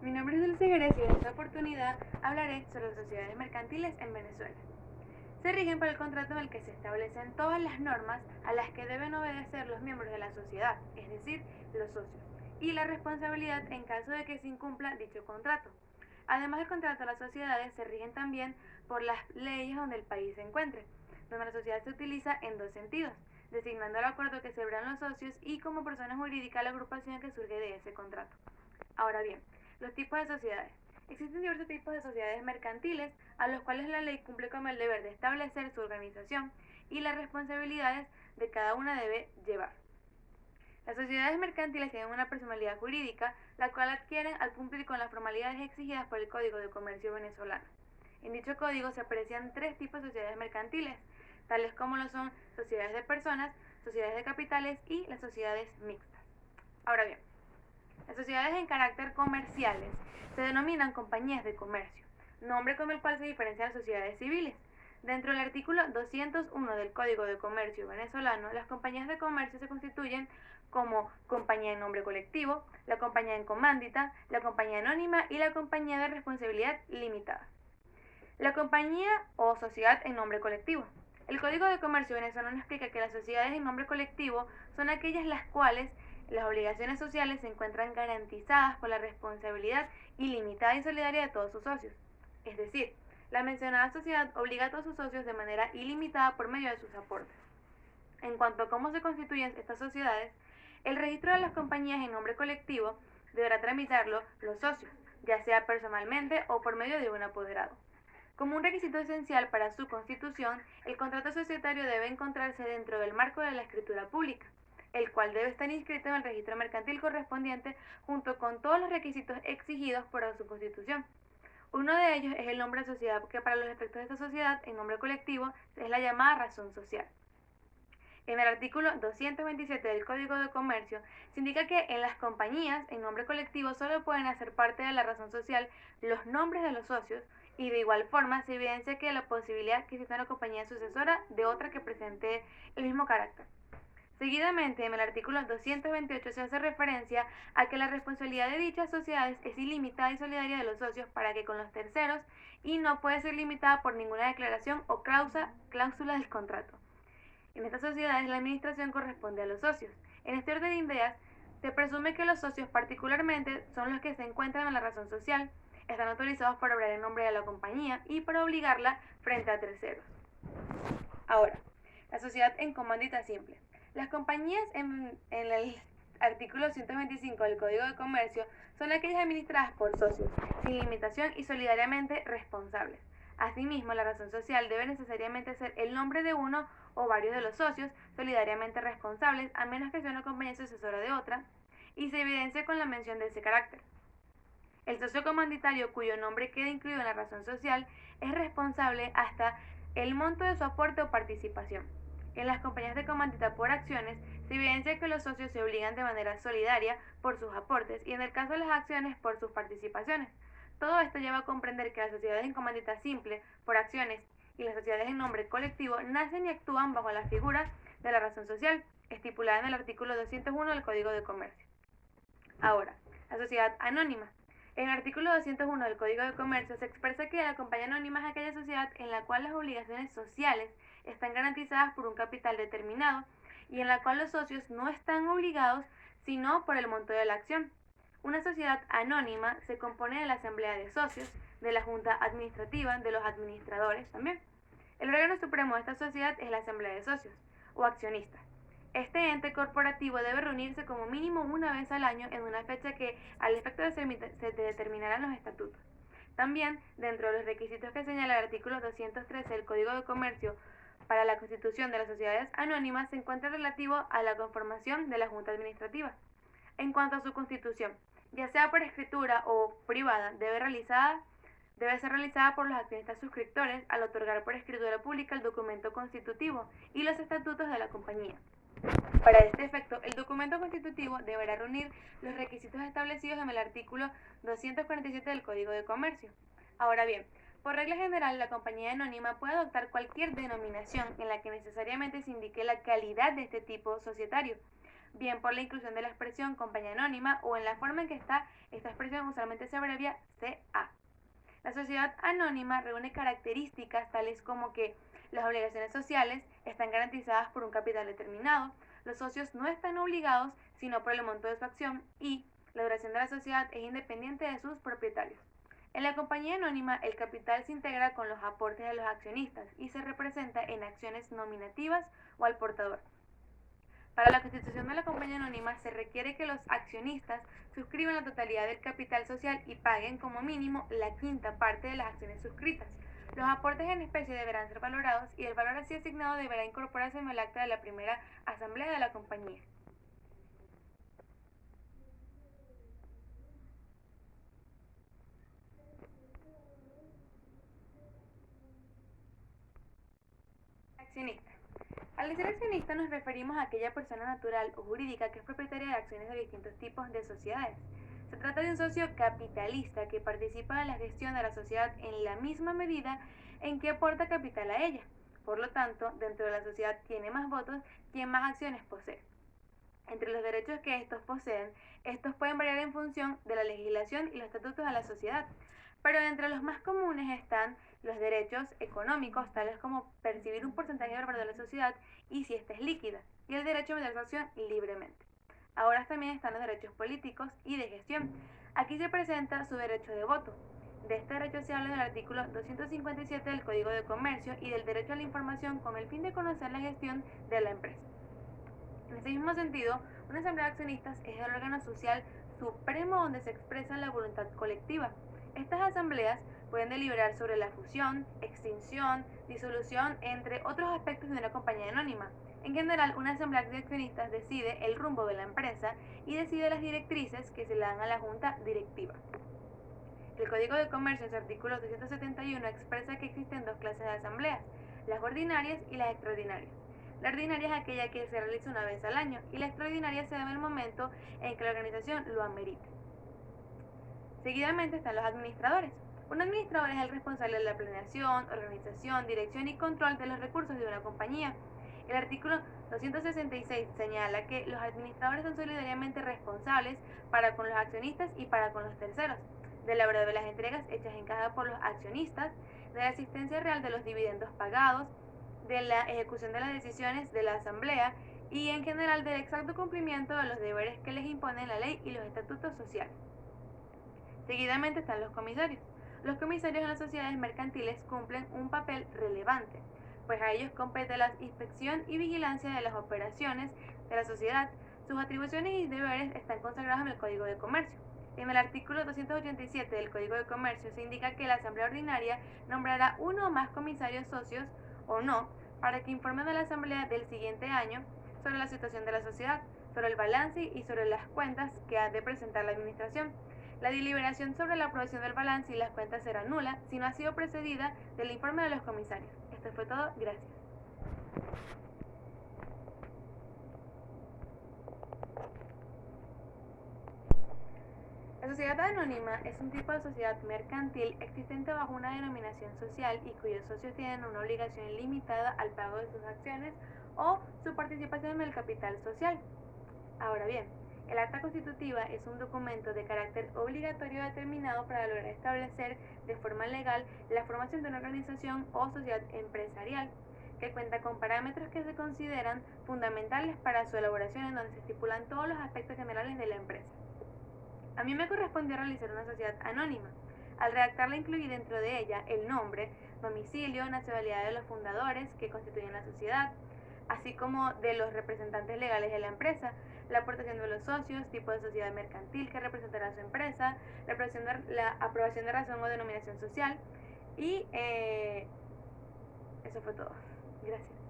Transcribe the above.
Mi nombre es Dulce Jerez y en esta oportunidad hablaré sobre las sociedades mercantiles en Venezuela. Se rigen por el contrato en el que se establecen todas las normas a las que deben obedecer los miembros de la sociedad, es decir, los socios, y la responsabilidad en caso de que se incumpla dicho contrato. Además del contrato, las sociedades se rigen también por las leyes donde el país se encuentre, donde la sociedad se utiliza en dos sentidos, designando el acuerdo que celebran los socios y como persona jurídica la agrupación que surge de ese contrato. Ahora bien, los tipos de sociedades. Existen diversos tipos de sociedades mercantiles a los cuales la ley cumple con el deber de establecer su organización y las responsabilidades de cada una debe llevar. Las sociedades mercantiles tienen una personalidad jurídica, la cual adquieren al cumplir con las formalidades exigidas por el Código de Comercio venezolano. En dicho código se aprecian tres tipos de sociedades mercantiles, tales como lo son sociedades de personas, sociedades de capitales y las sociedades mixtas. Ahora bien, las sociedades en carácter comerciales se denominan compañías de comercio, nombre con el cual se diferencian las sociedades civiles. Dentro del artículo 201 del Código de Comercio venezolano, las compañías de comercio se constituyen como compañía en nombre colectivo, la compañía en comándita, la compañía anónima y la compañía de responsabilidad limitada. La compañía o sociedad en nombre colectivo. El Código de Comercio venezolano explica que las sociedades en nombre colectivo son aquellas las cuales las obligaciones sociales se encuentran garantizadas por la responsabilidad ilimitada y solidaria de todos sus socios. Es decir, la mencionada sociedad obliga a todos sus socios de manera ilimitada por medio de sus aportes. En cuanto a cómo se constituyen estas sociedades, el registro de las compañías en nombre colectivo deberá tramitarlo los socios, ya sea personalmente o por medio de un apoderado. Como un requisito esencial para su constitución, el contrato societario debe encontrarse dentro del marco de la escritura pública, el cual debe estar inscrito en el registro mercantil correspondiente junto con todos los requisitos exigidos por su constitución. Uno de ellos es el nombre de sociedad, que para los efectos de esta sociedad, en nombre colectivo, es la llamada razón social. En el artículo 227 del Código de Comercio se indica que en las compañías en nombre colectivo solo pueden hacer parte de la razón social los nombres de los socios y de igual forma se evidencia que la posibilidad que exista una compañía sucesora de otra que presente el mismo carácter. Seguidamente, en el artículo 228 se hace referencia a que la responsabilidad de dichas sociedades es ilimitada y solidaria de los socios para que con los terceros y no puede ser limitada por ninguna declaración o cláusula del contrato. En estas sociedades la administración corresponde a los socios. En este orden de ideas, se presume que los socios particularmente son los que se encuentran en la razón social, están autorizados para obrar en nombre de la compañía y para obligarla frente a terceros. Ahora, la sociedad en comandita simple. Las compañías en el artículo 125 del Código de Comercio son aquellas administradas por socios, sin limitación y solidariamente responsables. Asimismo, la razón social debe necesariamente ser el nombre de uno o varios de los socios solidariamente responsables, a menos que sea una compañía sucesora de otra, y se evidencia con la mención de ese carácter. El socio comanditario cuyo nombre queda incluido en la razón social es responsable hasta el monto de su aporte o participación. En las compañías de comandita por acciones se evidencia que los socios se obligan de manera solidaria por sus aportes y en el caso de las acciones por sus participaciones. Todo esto lleva a comprender que las sociedades en comandita simple por acciones y las sociedades en nombre colectivo nacen y actúan bajo la figura de la razón social, estipulada en el artículo 201 del Código de Comercio. Ahora, la sociedad anónima. En el artículo 201 del Código de Comercio se expresa que la compañía anónima es aquella sociedad en la cual las obligaciones sociales están garantizadas por un capital determinado y en la cual los socios no están obligados sino por el monto de la acción. Una sociedad anónima se compone de la asamblea de socios, de la junta administrativa, de los administradores también. El órgano supremo de esta sociedad es la asamblea de socios o accionistas. Este ente corporativo debe reunirse como mínimo una vez al año en una fecha que al efecto se determinarán los estatutos. También, dentro de los requisitos que señala el artículo 213 del Código de Comercio para la constitución de las sociedades anónimas se encuentra relativo a la conformación de la Junta Administrativa. En cuanto a su constitución, ya sea por escritura o privada, debe ser realizada por los accionistas suscriptores al otorgar por escritura pública el documento constitutivo y los estatutos de la compañía. Para este efecto, el documento constitutivo deberá reunir los requisitos establecidos en el artículo 247 del Código de Comercio. Ahora bien, por regla general, la compañía anónima puede adoptar cualquier denominación en la que necesariamente se indique la calidad de este tipo societario. bien por la inclusión de la expresión compañía anónima o en la forma en que está esta expresión usualmente se abrevia CA. La sociedad anónima reúne características tales como que las obligaciones sociales están garantizadas por un capital determinado, los socios no están obligados sino por el monto de su acción y la duración de la sociedad es independiente de sus propietarios. En la compañía anónima, el capital se integra con los aportes de los accionistas y se representa en acciones nominativas o al portador. Para la constitución de la compañía anónima se requiere que los accionistas suscriban la totalidad del capital social y paguen como mínimo la quinta parte de las acciones suscritas. Los aportes en especie deberán ser valorados y el valor así asignado deberá incorporarse en el acta de la primera asamblea de la compañía. Accionista. Al decir accionista nos referimos a aquella persona natural o jurídica que es propietaria de acciones de distintos tipos de sociedades. Se trata de un socio capitalista que participa en la gestión de la sociedad en la misma medida en que aporta capital a ella. Por lo tanto, dentro de la sociedad tiene más votos quien más acciones posee. Entre los derechos que estos poseen, estos pueden variar en función de la legislación y los estatutos de la sociedad, pero entre los más comunes están los derechos económicos, tales como percibir un porcentaje del valor de la sociedad y si ésta es líquida, y el derecho a vender su acción libremente. Ahora también están los derechos políticos y de gestión. Aquí se presenta su derecho de voto. De este derecho se habla en el artículo 257 del Código de Comercio y del derecho a la información con el fin de conocer la gestión de la empresa. En ese mismo sentido, una asamblea de accionistas es el órgano social supremo donde se expresa la voluntad colectiva. Estas asambleas pueden deliberar sobre la fusión, extinción, disolución, entre otros aspectos de una compañía anónima. En general, una asamblea de accionistas decide el rumbo de la empresa y decide las directrices que se le dan a la junta directiva. El Código de Comercio, en su artículo 271, expresa que existen dos clases de asambleas, las ordinarias y las extraordinarias. La ordinaria es aquella que se realiza una vez al año y la extraordinaria se da en el momento en que la organización lo amerite. Seguidamente están los administradores. Un administrador es el responsable de la planeación, organización, dirección y control de los recursos de una compañía. El artículo 266 señala que los administradores son solidariamente responsables para con los accionistas y para con los terceros, de la verdad de las entregas hechas en caja por los accionistas, de la asistencia real de los dividendos pagados, de la ejecución de las decisiones de la asamblea y en general del exacto cumplimiento de los deberes que les imponen la ley y los estatutos sociales. Seguidamente están los comisarios. Los comisarios en las sociedades mercantiles cumplen un papel relevante, pues a ellos compete la inspección y vigilancia de las operaciones de la sociedad. Sus atribuciones y deberes están consagrados en el Código de Comercio. En el artículo 287 del Código de Comercio se indica que la Asamblea Ordinaria nombrará uno o más comisarios socios o no para que informen a la Asamblea del siguiente año sobre la situación de la sociedad, sobre el balance y sobre las cuentas que ha de presentar la Administración. La deliberación sobre la aprobación del balance y las cuentas será nula si no ha sido precedida del informe de los comisarios. Esto fue todo, gracias. La sociedad anónima es un tipo de sociedad mercantil existente bajo una denominación social y cuyos socios tienen una obligación limitada al pago de sus acciones o su participación en el capital social. Ahora bien, el acta constitutiva es un documento de carácter obligatorio determinado para lograr establecer de forma legal la formación de una organización o sociedad empresarial que cuenta con parámetros que se consideran fundamentales para su elaboración en donde se estipulan todos los aspectos generales de la empresa. A mí me correspondió realizar una sociedad anónima. Al redactarla incluí dentro de ella el nombre, domicilio, nacionalidad de los fundadores que constituyen la sociedad, así como de los representantes legales de la empresa, la aportación de los socios, tipo de sociedad mercantil que representará su empresa, la aprobación de razón o denominación social y eso fue todo. Gracias.